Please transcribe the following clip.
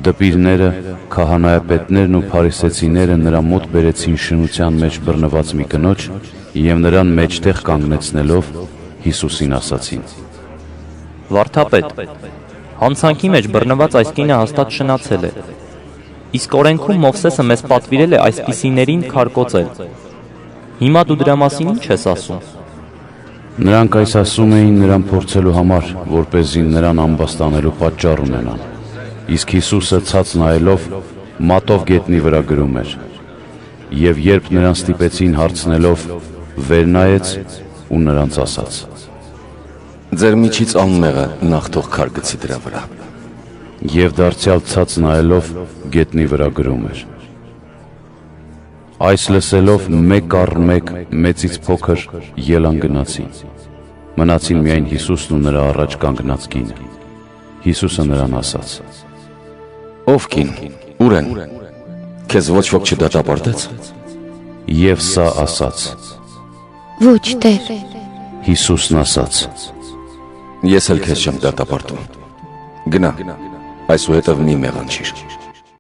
Դպիրները, քահանայապետներն ու փարիսեցիները նրա մոտ բերեցին շնության մեջ բռնված մի կնոջ և նրան մեջտեղ կանգնեցնելով Հիսուսին ասացին. Վարդապետ, հանցանքի մեջ բռնված այս կինը հաստատ շնացել է, իսկ օրենքում Մովսեսը մեզ պատվիրել է այսպիսիներին քարկոծել, հիմա դու դրա մասին ինչ ես ասում։ Նրանք այս ասում էին նրան փորձելու համար, որպեսզի նրան ամբաստանելու պատճառ ունենան, իսկ Հիսուսը ցած նայելով մատով գետնի վրա գրում էր, և երբ նրան ստիպեցին հարցնելով, վեր նայեց ու նրանց ասաց. Ձեր միջից անմեղը նախ թող քար գցի դրա վրա։ Եվ դարձյալ ցած նայելով գետնի վրա գրում էր։ Այս լսելով մեկ առ մեկ մեծից փոքր ելան գնացին։ Մնացին միայն Հիսուսն ու նրա առաջ կանգնած կինը։ Հիսուսը նրան ասաց. Ով կին, ուր են, քեզ ոչ ոք չդատապարտեց։ Եվ սա ասաց. Ոչ, Տեր։ Հիսուսն ասաց. Ես էլ քեզ չեմ դատապարտում։ Գնա, այսուհետև մի մեղանչիր։